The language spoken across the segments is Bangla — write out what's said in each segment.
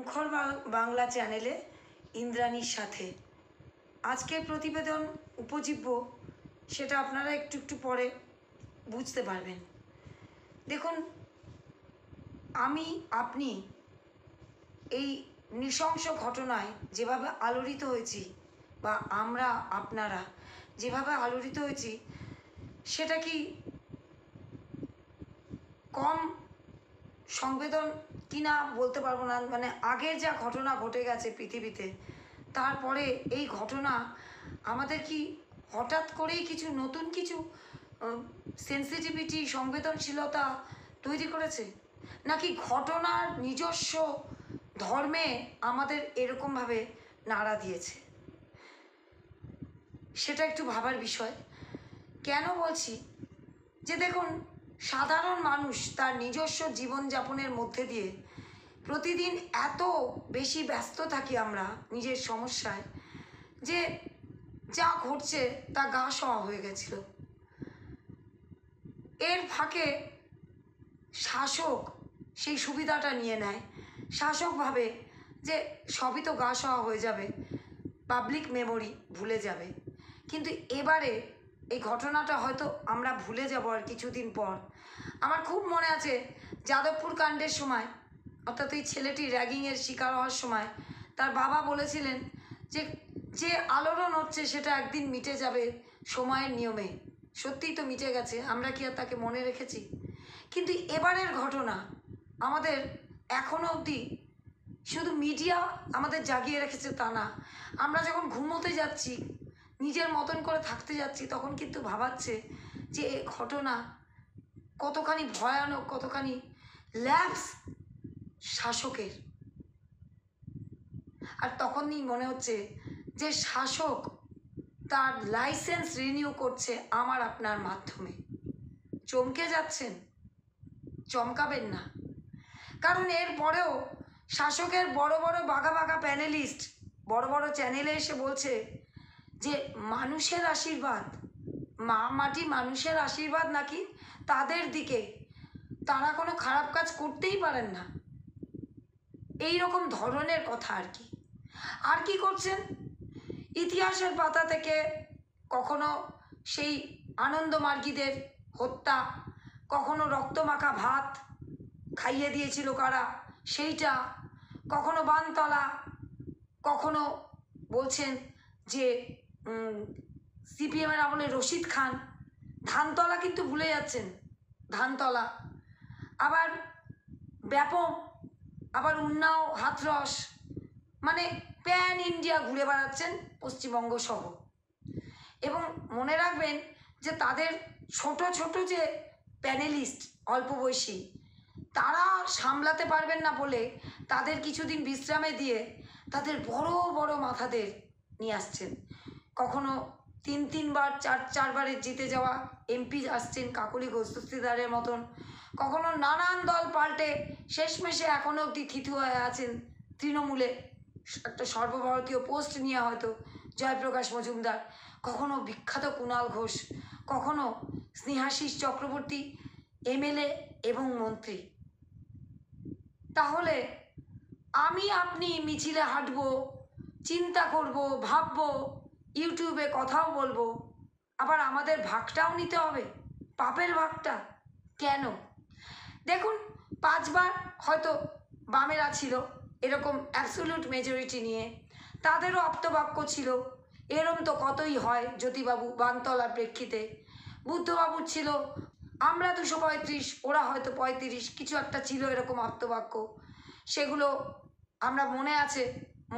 মুখর বাংলা চ্যানেলে ইন্দ্রাণীর সাথে আজকের প্রতিবেদন উপজীব্য, সেটা আপনারা একটু একটু পরে বুঝতে পারবেন। দেখুন, আপনি এই নৃশংস ঘটনায় যেভাবে আলোড়িত হয়েছি, বা আপনারা যেভাবে আলোড়িত হয়েছি, সেটা কি কম সংবেদন কিনা বলতে পারবো না। মানে আগের যা ঘটনা ঘটে গেছে পৃথিবীতে, তারপরে এই ঘটনা আমাদের কি হঠাৎ করেই কিছু নতুন কিছু সেন্সিটিভিটি, সংবেদনশীলতা তৈরি করেছে, নাকি ঘটনার নিজস্ব ধর্মে আমাদের এরকমভাবে নাড়া দিয়েছে? সেটা একটু ভাবার বিষয়। কেন বলছি, যে দেখুন, সাধারণ মানুষ তার নিজস্ব জীবনযাপনের মধ্যে দিয়ে প্রতিদিন এত বেশি ব্যস্ত থাকি আমরা নিজের সমস্যায়, যে যা ঘটছে তা গা সওয়া হয়ে গেছিল। এর ফাঁকে শাসক সেই সুবিধাটা নিয়ে নেয়। শাসক ভাবে যে সবই তো গা সওয়া হয়ে যাবে, পাবলিক মেমোরি ভুলে যাবে। কিন্তু এবারে এই ঘটনাটা হয়তো আমরা ভুলে যাব আর কিছুদিন পর। আমার খুব মনে আছে, যাদবপুর কাণ্ডের সময়, অর্থাৎ এই ছেলেটি র্যাগিংয়ের শিকার হওয়ার সময় তার বাবা বলেছিলেন যে যে আলোড়ন হচ্ছে সেটা একদিন মিটে যাবে সময়ের নিয়মে। সত্যিই তো মিটে গেছে, আমরা কি আর তাকে মনে রেখেছি? কিন্তু এবারের ঘটনা আমাদের এখনও অবধি শুধু মিডিয়া আমাদের জাগিয়ে রেখেছে তা না, আমরা যখন ঘুমোতে যাচ্ছি, নিজের মতন করে থাকতে যাচ্ছি, তখন কিন্তু ভাবাচ্ছে যে ঘটনা কতখানি ভয়ানক, কতখানি ল্যাপস শাসকের। আর তখনই মনে হচ্ছে যে শাসক তার লাইসেন্স রিনিউ করছে আমার আপনার মাধ্যমে। চমকে যাচ্ছেন? চমকাবেন না, কারণ এর পরেও শাসকের বড় বড় বাঘা বাঘা প্যানেলিস্ট বড় বড় চ্যানেলে এসে বলছে যে মানুষের আশীর্বাদ, মা মাটি মানুষের আশীর্বাদ নাকি তাদের দিকে, তারা কোনো খারাপ কাজ করতেই পারেন না। এই রকম ধরনের কথা আর কি করছেন? ইতিহাসের পাতা থেকে কখনো সেই আনন্দমার্গীদের হত্যা, কখনো রক্তমাখা ভাত খাইয়ে দিয়েছিল কারা সেইটা, কখনো বানতলা, কখনো বলছেন যে সিপিএমের আমলে রশিদ খান। ধানতলা কিন্তু ভুলে যাচ্ছেন, ধানতলা, আবার ব্যাপক, আবার উন্নাও, হাথরস, মানে প্যান ইন্ডিয়া ঘুরে বেড়াচ্ছেন পশ্চিমবঙ্গ সহ। এবং মনে রাখবেন যে তাদের ছোট ছোট যে প্যানেলিস্ট অল্প বয়সী, তারা সামলাতে পারবেন না বলে তাদের কিছুদিন বিশ্রামে দিয়ে তাদের বড় বড় মাথাদের নিয়ে আসছেন। কখনো তিনবার চারবারের জিতে যাওয়া এমপি আসছেন কাকলি ঘোষদস্তিদারের মতন, কখনো নানান দল পাল্টে শেষমেশে এখনও অবধি থিতু হয়ে আছেন তৃণমূলে একটা সর্বভারতীয় পোস্ট নিয়ে, হয়তো জয়প্রকাশ মজুমদার, কখনো বিখ্যাত কুণাল ঘোষ, কখনো স্নেহাশিস চক্রবর্তী, এমএলএ এবং মন্ত্রী। তাহলে আপনি মিছিলে হাঁটবো, চিন্তা করব, ভাববো, ইউটিউবে কথাও বলবো, আবার আমাদের ভাগটাও নিতে হবে, পাপের ভাগটা। কেন? দেখুন, 5 বার হয়তো বামেরা ছিল এরকম অ্যাবসোলিউট মেজরিটি নিয়ে, তাদেরও আপ্তবাক্য ছিল এরম তো কতই হয় জ্যোতিবাবু বানতলার প্রেক্ষিতে। বুদ্ধবাবুর ছিল আমরা 235, ওরা হয়তো 35, কিছু একটা ছিল এরকম আপ্তবাক্য। সেগুলো আমরা মনে আছে,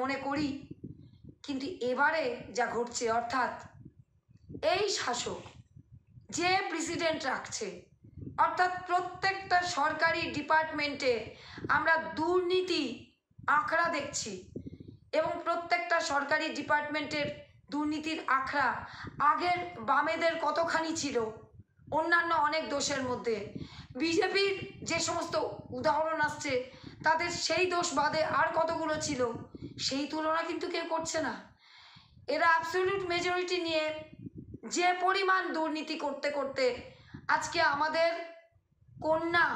মনে করি। কিন্তু এবারে যা ঘটছে, অর্থাৎ এই শাসক যে প্রেসিডেন্ট রাখছে, অর্থাৎ প্রত্যেকটা সরকারি ডিপার্টমেন্টে আমরা দুর্নীতি আঁকড়া দেখছি, এবং প্রত্যেকটা সরকারি ডিপার্টমেন্টের দুর্নীতির আঁকড়া আগের বামেদের কতখানি ছিল, অন্যান্য অনেক দোষের মধ্যে বিজেপির যে সমস্ত উদাহরণ আসছে তাদের সেই দোষ বাদে আর কতগুলো ছিল, সেই তুলনা কিন্তু কেউ করছে না। এরা অ্যাবসলিউট মেজরিটি নিয়ে যে পরিমাণ দুর্নীতি করতে করতে আজকে আমাদের কন্যা,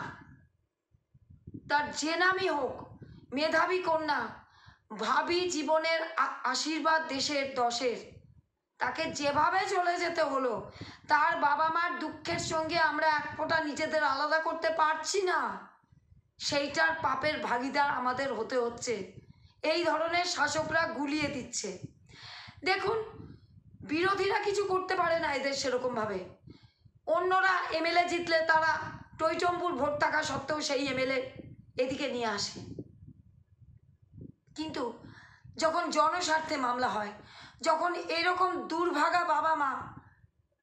তার যে নামই হোক, মেধাবী কন্যা, ভাবি জীবনের আশীর্বাদ দেশের দশের, তাকে যেভাবে চলে যেতে হলো, তার বাবা মার দুঃখের সঙ্গে আমরা এক ফোঁটা নিজেদের আলাদা করতে পারছি না, সেইটার পাপের ভাগিদার আমাদের হতে হচ্ছে। এই ধরনের শাসকরা গুলিয়ে দিচ্ছে। দেখুন, বিরোধীরা কিছু করতে পারে না এদের সেরকমভাবে। অন্যরা এমএলএ জিতলে তারা টইটম্বুর ভোট থাকা সত্ত্বেও সেই এমএলএ এদিকে নিয়ে আসে। কিন্তু যখন জনস্বার্থে মামলা হয়, যখন এরকম দুর্ভাগা বাবা মা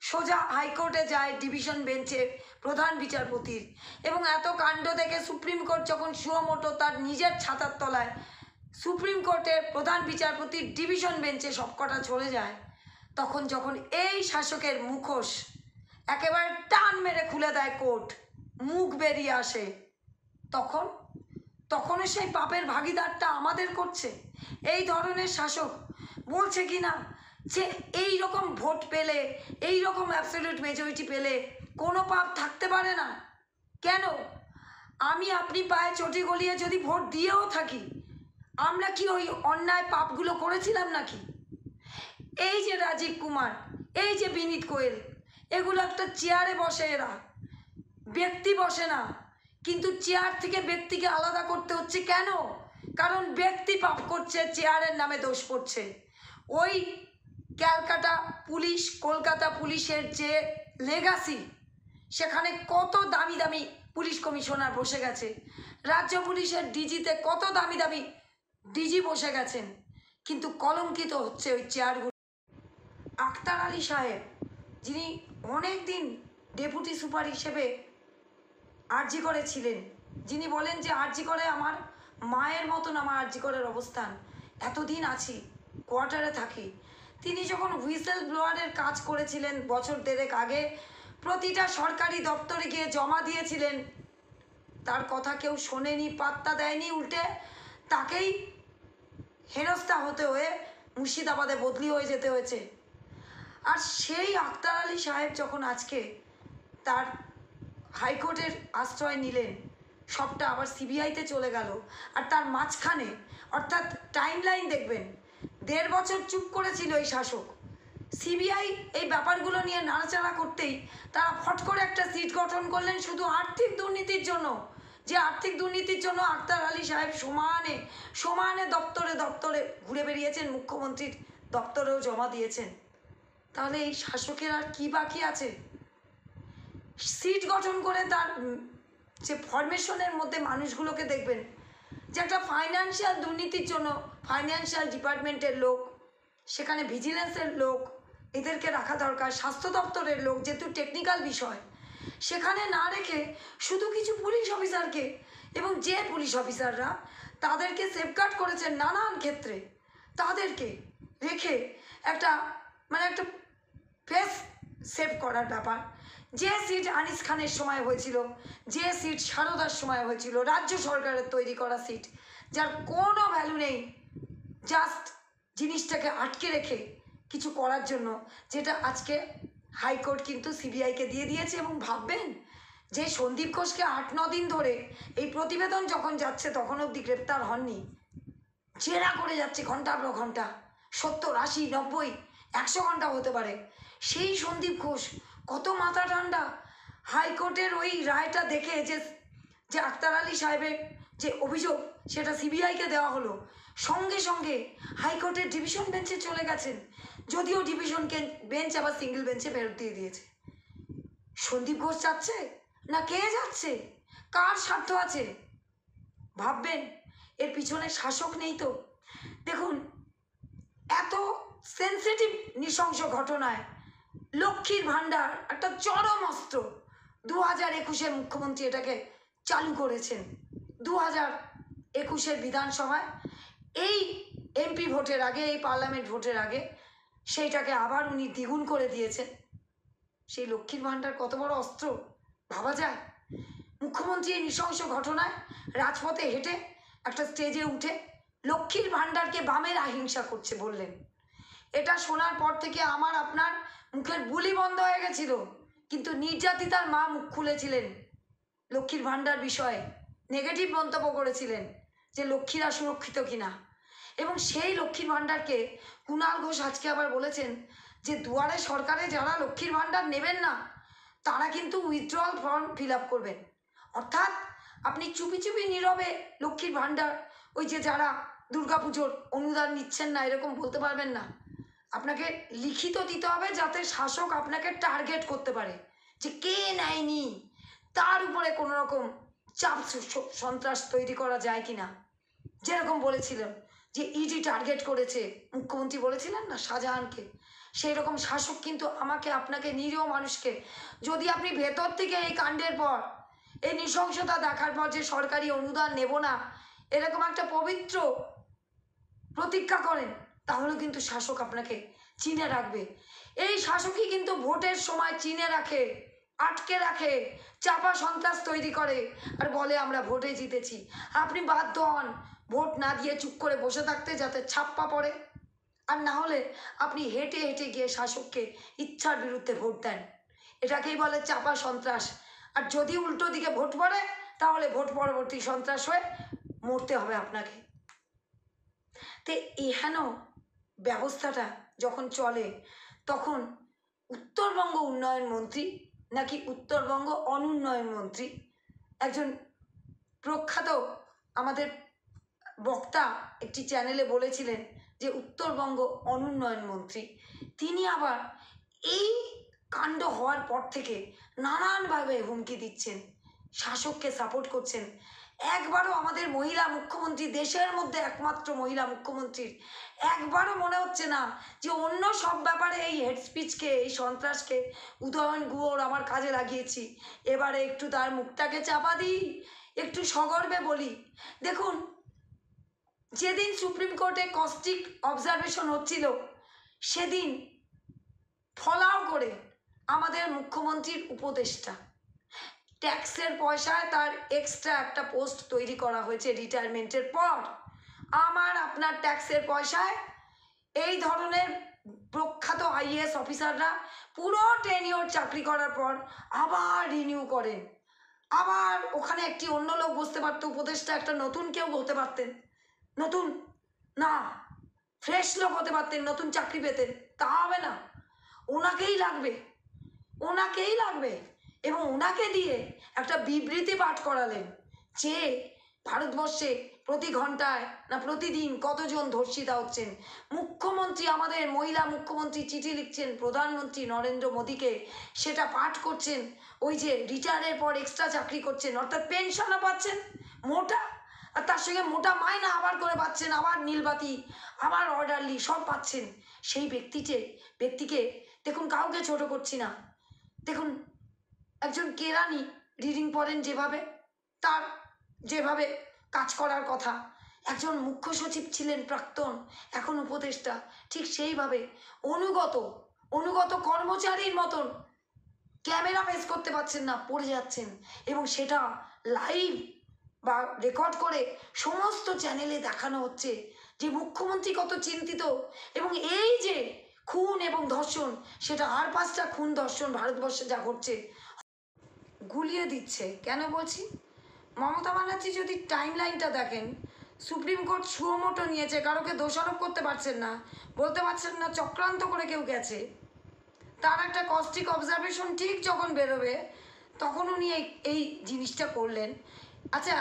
সোজা হাইকোর্টে যায় ডিভিশন বেঞ্চে প্রধান বিচারপতির, এবং এত কাণ্ড দেখে সুপ্রিম কোর্ট যখন সুমোটো তার নিজের ছাতার তলায় সুপ্রিম কোর্টের প্রধান বিচারপতির ডিভিশন বেঞ্চে সবকটা চলে যায়, তখন যখন এই শাসকের মুখোশ একেবারে টান মেরে খুলে দেয় কোর্ট, মুখ বেরিয়ে আসে, তখনও সেই পাপের ভাগিদারটা আমাদের করছে। এই ধরনের শাসক বলছে কি না যে এই রকম ভোট পেলে, এই রকম অ্যাবসলিউট মেজরিটি পেলে কোনো পাপ থাকতে পারে না। কেন? আমি আপনি পায়ে চটি গলিয়ে যদি ভোট দিয়েও থাকি, আমরা কি ওই অন্যায় পাপগুলো করেছিলাম নাকি? এই যে রাজীব কুমার, এই যে বিনীত গোয়েল, এগুলো একটা চেয়ারে বসে, এরা ব্যক্তি বসে না, কিন্তু চেয়ার থেকে ব্যক্তিকে আলাদা করতে হচ্ছে। কেন? কারণ ব্যক্তি পাপ করছে, চেয়ারের নামে দোষ পড়ছে। ওই ক্যালকাটা পুলিশ, কলকাতা পুলিশের যে লেগাসি, সেখানে কত দামি দামি পুলিশ কমিশনার বসে গেছে, রাজ্য পুলিশের ডিজিতে কত দামি দামি ডিজি বসে গেছেন, কিন্তু কলঙ্কিত হচ্ছে ওই চেয়ারগুলো। আক্তার আলী সাহেব, যিনি অনেক দিন ডেপুটি সুপার হিসেবে আরজি করে ছিলেন, যিনি বলেন যে আরজি করে আমার মায়ের মতন আমার আরজি করের অবস্থান, এতদিন আছি, কোয়ার্টারে থাকি, তিনি যখন হুইসেল ব্লোয়ারের কাজ করেছিলেন বছর দেড়েক আগে, প্রতিটা সরকারি দপ্তরে গিয়ে জমা দিয়েছিলেন, তার কথা কেউ শোনেনি, পাত্তা দেয়নি, উল্টে তাকেই হেনস্থা হতে হয়ে মুর্শিদাবাদে বদলি হয়ে যেতে হয়েছে। আর সেই আক্তার আলী সাহেব যখন আজকে তার হাইকোর্টের আশ্রয় নিলেন, সবটা আবার সিবিআইতে চলে গেল, আর তার মাঝখানে, অর্থাৎ টাইম লাইন দেখবেন, 1.5 বছর চুপ করেছিল এই শাসক। সিবিআই এই ব্যাপারগুলো নিয়ে নাড়াচাড়া করতেই তারা ফট করে একটা সিট গঠন করলেন শুধু আর্থিক দুর্নীতির জন্য, যে আর্থিক দুর্নীতির জন্য আক্তার আলী সাহেব সমানে সমানে দপ্তরে দপ্তরে ঘুরে বেরিয়েছেন, মুখ্যমন্ত্রীর দপ্তরেও জমা দিয়েছেন। তাহলে এই শাসকের আর কি বাকি আছে? সিট গঠন করে তার যে ফরমেশনের মধ্যে মানুষগুলোকে দেখবেন, যে একটা ফাইন্যান্সিয়াল দুর্নীতির জন্য ফাইন্যান্সিয়াল ডিপার্টমেন্টের লোক, সেখানে ভিজিলেন্সের লোক, এদেরকে রাখা দরকার, স্বাস্থ্য দপ্তরের লোক, যেহেতু টেকনিক্যাল বিষয়, সেখানে না রেখে শুধু কিছু পুলিশ অফিসারকে, এবং যে পুলিশ অফিসাররা তাদেরকে সেফগার্ড করেছেন নানান ক্ষেত্রে, তাদেরকে রেখে একটা একটা ফেস সেভ করার ব্যাপার। যে সিট আনিস খানের সময় হয়েছিল, যে সিট সারদার সময় হয়েছিল, রাজ্য সরকারের তৈরি করা সিট, যার কোনো ভ্যালু নেই, জাস্ট জিনিসটাকে আটকে রেখে কিছু করার জন্য, যেটা আজকে হাইকোর্ট কিন্তু সিবিআইকে দিয়ে দিয়েছে। এবং ভাববেন যে সন্দীপ ঘোষকে 8-9 দিন ধরে এই প্রতিবেদন যখন যাচ্ছে তখন অবধি গ্রেপ্তার হননি, জেরা করে যাচ্ছে ঘন্টার পর ঘন্টা, 70, 80, 90, 100 ঘন্টা হতে পারে। সেই সন্দীপ ঘোষ কত মাথা ঠান্ডা, হাইকোর্টের ওই রায়টা দেখে যে আক্তার আলী সাহেবের যে অভিযোগ সেটা সিবিআইকে দেওয়া হলো, সঙ্গে সঙ্গে হাইকোর্টের ডিভিশন বেঞ্চে চলে গেছেন, যদিও ডিভিশন বেঞ্চ আবার সিঙ্গেল বেঞ্চে ফেরত দিয়ে দিয়েছে। সন্দীপ ঘোষ যাচ্ছে না কে যাচ্ছে? কার স্বার্থ আছে? ভাববেন এর পিছনে শাসক নেই তো? দেখুন, এত সেন্সিটিভ নৃশংস ঘটনায় লক্ষ্মীর ভাণ্ডার একটা চরম অস্ত্র, 2021-এ মুখ্যমন্ত্রী এটাকে চালু করেছেন। 2021-এর বিধানসভায় এই এমপি ভোটের আগে, এই পার্লামেন্ট ভোটের আগে সেইটাকে আবার উনি দ্বিগুণ করে দিয়েছেন। সেই লক্ষ্মীর ভাণ্ডার কত বড় অস্ত্র ভাবা যায়? মুখ্যমন্ত্রী এই নৃশংস ঘটনায় রাজপথে হেঁটে একটা স্টেজে উঠে লক্ষ্মীর ভাণ্ডারকে বামের আহিংসা করছে বললেন। এটা শোনার পর থেকে আমার আপনার মুখের বুলি বন্ধ হয়ে গেছিল, কিন্তু নির্যাতিতার মা মুখ খুলেছিলেন লক্ষ্মীর ভাণ্ডার বিষয়ে, নেগেটিভ মন্তব্য করেছিলেন যে লক্ষ্মীরা সুরক্ষিত কিনা। এবং সেই লক্ষ্মীর ভাণ্ডারকে কুণাল ঘোষ আজকে আবার বলেছেন যে দুয়ারে সরকারে যারা লক্ষ্মীর ভাণ্ডার নেবেন না তারা কিন্তু উইথড্রয়াল ফর্ম ফিল আপ করবেন। অর্থাৎ আপনি চুপি চুপি নীরবে লক্ষ্মীর ভাণ্ডার ওই যে যারা দুর্গাপুজোর অনুদান নিচ্ছেন না এরকম বলতে পারবেন না, আপনাকে লিখিত দিতে হবে যাতে শাসক আপনাকে টার্গেট করতে পারে যে কে নেয়নি, তার উপরে কোনো রকম চাপ সন্ত্রাস তৈরি করা যায় কিনা। যেরকম বলেছিলেন যে ইডি টার্গেট করেছে, মুখ্যমন্ত্রী বলেছিলেন না শাহজাহানকে, সেই রকম শাসক কিন্তু আমাকে আপনাকে নিরীহ মানুষকে, যদি আপনি ভেতর থেকে এই কাণ্ডের পর এই নৃশংসতা দেখার পর যে সরকারি অনুদান নেব না এরকম একটা পবিত্র প্রতিজ্ঞা করেন তাহলে কিন্তু শাসক আপনাকে চিনে রাখবে। এই শাসকই কিন্তু ভোটের সময় চিনে রাখে, আটকে রাখে, চাপা সন্ত্রাস তৈরি করে আর বলে আমরা ভোটে জিতেছি। আপনি বাধ্য হন ভোট না দিয়ে চুপ করে বসে থাকতে যাতে ছাপ্পা পড়ে, আর না হলে আপনি হেঁটে হেঁটে গিয়ে শাসককে ইচ্ছার বিরুদ্ধে ভোট দেন। এটাকেই বলে চাপা সন্ত্রাস। আর যদি উল্টো দিকে ভোট পড়ে তাহলে ভোট পরবর্তী সন্ত্রাস হয়ে মরতে হবে আপনাকে। তো এহেন ব্যবস্থাটা যখন চলে তখন উত্তরবঙ্গ উন্নয়ন মন্ত্রী নাকি উত্তরবঙ্গ অনুন্নয়ন মন্ত্রী, একজন প্রখ্যাত আমাদের বক্তা একটি চ্যানেলে বলেছিলেন যে উত্তরবঙ্গ অনুন্নয়ন মন্ত্রী, তিনি আবার এই কাণ্ড হওয়ার পর থেকে নানানভাবে হুমকি দিচ্ছেন, শাসককে সাপোর্ট করছেন। একবারও আমাদের মহিলা মুখ্যমন্ত্রী, দেশের মধ্যে একমাত্র মহিলা মুখ্যমন্ত্রীর একবারও মনে হচ্ছে না যে অন্য সব ব্যাপারে এই হেড স্পিচকে, এই সন্ত্রাসকে উদয়ন গুহর আমার কাজে লাগিয়েছি, এবারে একটু তার মুখটাকে চাপা দিই, একটু সগর্বে বলি। দেখুন, যেদিন সুপ্রিম কোর্টে কস্টিক অবজারভেশন হচ্ছিল সেদিন ফলাও করে আমাদের মুখ্যমন্ত্রীর উপদেষ্টা ট্যাক্সের পয়সায় তার এক্সট্রা একটা পোস্ট তৈরি করা হয়েছে রিটায়ারমেন্টের পর। আমার আপনার ট্যাক্সের পয়সায় এই ধরনের প্রখ্যাত আইএএস অফিসাররা পুরো টেনিওর চাকরি করার পর আবার রিনিউ করেন, আবার ওখানে একটি অন্য লোক বসতে পারতো, উপদেষ্টা একটা নতুন কেউ হতে পারতেন, নতুন না ফ্রেশ লোক হতে পারতেন, নতুন চাকরি পেতেন। তা হবে না, ওনাকেই লাগবে, ওনাকেই লাগবে। এবং ওনাকে দিয়ে একটা বিবৃতি পাঠ করালেন যে ভারতবর্ষে প্রতি ঘন্টায় না প্রতিদিন কতজন ধর্ষিতা হচ্ছেন। মুখ্যমন্ত্রী, আমাদের মহিলা মুখ্যমন্ত্রী চিঠি লিখছেন প্রধানমন্ত্রী নরেন্দ্র মোদীকে, সেটা পাঠ করছেন। ওই যে রিটায়ারের পর এক্সট্রা চাকরি করছেন, অর্থাৎ পেনশনও পাচ্ছেন মোটা, আর তার সঙ্গে মোটা মাইনা আবার করে পাচ্ছেন, আবার নীলবাতি, আবার অর্ডারলি সব পাচ্ছেন। সেই ব্যক্তিকে দেখুন, কাউকে ছোট করছি না, দেখুন একজন কেরানি রিডিং পড়েন যেভাবে, তার যেভাবে কাজ করার কথা, একজন মুখ্য সচিব ছিলেন প্রাক্তন, এখন উপদেষ্টা, ঠিক সেইভাবে অনুগত কর্মচারীর মতন ক্যামেরা ফেস করতে পারছেন না, পড়ে যাচ্ছেন। এবং সেটা লাইভ বা রেকর্ড করে সমস্ত চ্যানেলে দেখানো হচ্ছে যে মুখ্যমন্ত্রী কত চিন্তিত। এবং এই যে খুন এবং ধর্ষণ, সেটা আর 5টা খুন ধর্ষণ ভারতবর্ষে যা ঘটছে গুলিয়ে দিচ্ছে। কেন বলছি? মমতা ব্যানার্জি যদি টাইম লাইনটা দেখেন, সুপ্রিম কোর্ট সুমোটো নিয়েছে, কারোকে দোষারোপ করতে পারছেন না, বলতে পারছেন না চক্রান্ত করে কেউ গেছে। তার একটা কস্টিক অবজারভেশন ঠিক যখন বেরোবে তখন উনি এই জিনিসটা করলেন। আচ্ছা,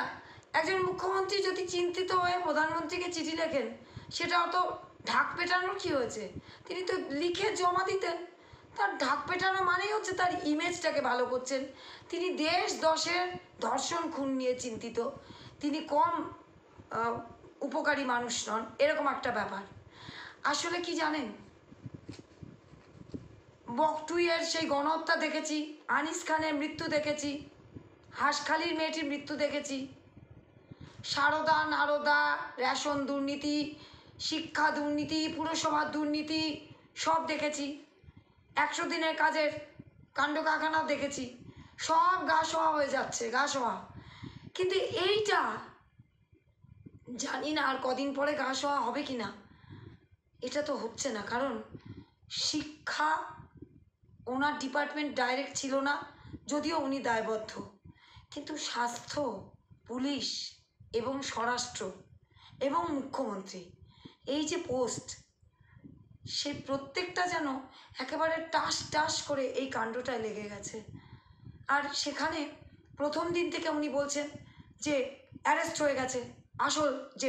একজন মুখ্যমন্ত্রী যদি চিন্তিত হয়ে প্রধানমন্ত্রীকে চিঠি লেখেন, সেটা অত ঢাক পেটানোর কী হয়েছে? তিনি তো লিখে জমা দিতেন। তার ঢাক পেটানো মানেই হচ্ছে তার ইমেজটাকে ভালো করছেন। তিনি দেশ 10-এর ধর্ষণ খুন নিয়ে চিন্তিত, তিনি কম উপকারী মানুষ নন, এরকম একটা ব্যাপার। আসলে কি জানেন, বকটুইয়ের সেই গণহত্যা দেখেছি, আনিস খানের মৃত্যু দেখেছি, হাঁসখালির মেয়েটির মৃত্যু দেখেছি, সারদা নারদা, রেশন দুর্নীতি, শিক্ষা দুর্নীতি, পুরসভার দুর্নীতি সব দেখেছি, 100 দিনের কাজের কাণ্ড কারখানা দেখেছি, সব গা সওয়া হয়ে যাচ্ছে, গা সওয়া। কিন্তু এইটা জানি না আর কদিন পরে গা সওয়া হবে কি না। এটা তো হচ্ছে না, কারণ শিক্ষা ওনার ডিপার্টমেন্ট ডাইরেক্ট ছিল না, যদিও উনি দায়বদ্ধ, কিন্তু স্বাস্থ্য, পুলিশ এবং স্বরাষ্ট্র এবং মুখ্যমন্ত্রী, এই যে পোস্ট, সে প্রত্যেকটা যেন একেবারে টাস টাস করে এই কাণ্ডটায় লেগে গেছে। আর সেখানে প্রথম দিন থেকে উনি বলছেন যে অ্যারেস্ট হয়ে গেছে, আসল যে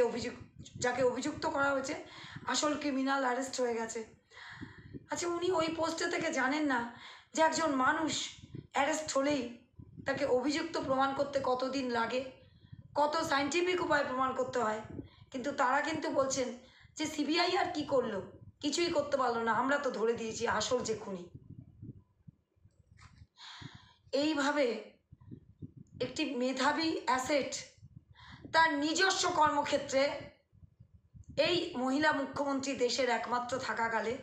যাকে অভিযুক্ত করা হয়েছে আসল ক্রিমিনাল অ্যারেস্ট হয়ে গেছে। আচ্ছা, উনি ওই পোস্টে থেকে জানেন না যে একজন মানুষ অ্যারেস্ট হলেই তাকে অভিযুক্ত প্রমাণ করতে কতদিন লাগে, কত সায়েন্টিফিক উপায়ে প্রমাণ করতে হয়। কিন্তু তারা কিন্তু বলছেন যে সিবিআই আর কি করলো, কিছুই করতে পারলো না, আমরা তো ধরে দিয়েছি আসল যে খুনি। এইভাবে একটি মেধাবী অ্যাসেট তার নিজস্ব কর্মক্ষেত্রে এই মহিলা মুখ্যমন্ত্রী দেশের একমাত্র থাকাকালে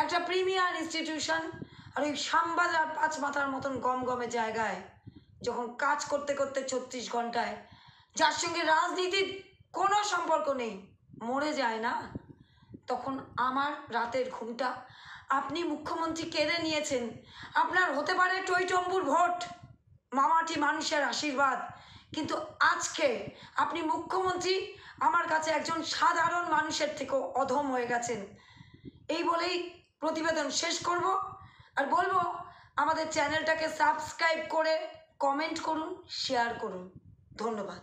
একটা প্রিমিয়ার ইনস্টিটিউশন আর ওই শ্যামবাজার 5 মাথার মতন গমগমে জায়গায় যখন কাজ করতে করতে 36 ঘন্টায়, যার সঙ্গে রাজনীতির কোনো সম্পর্ক নেই, মরে যায় না, তখন আমার রাতের ঘুমটা আপনি মুখ্যমন্ত্রী কেড়ে নিয়েছেন। আপনার হতে পারে টইটম্বুর ভোট, মামাটি মানুষের আশীর্বাদ, কিন্তু আজকে আপনি মুখ্যমন্ত্রী আমার কাছে একজন সাধারণ মানুষের থেকেও অধম হয়ে গেছেন। এই বলেই প্রতিবেদন শেষ করব আর বলবো আমাদের চ্যানেলটাকে সাবস্ক্রাইব করে কমেন্ট করুন, শেয়ার করুন। ধন্যবাদ।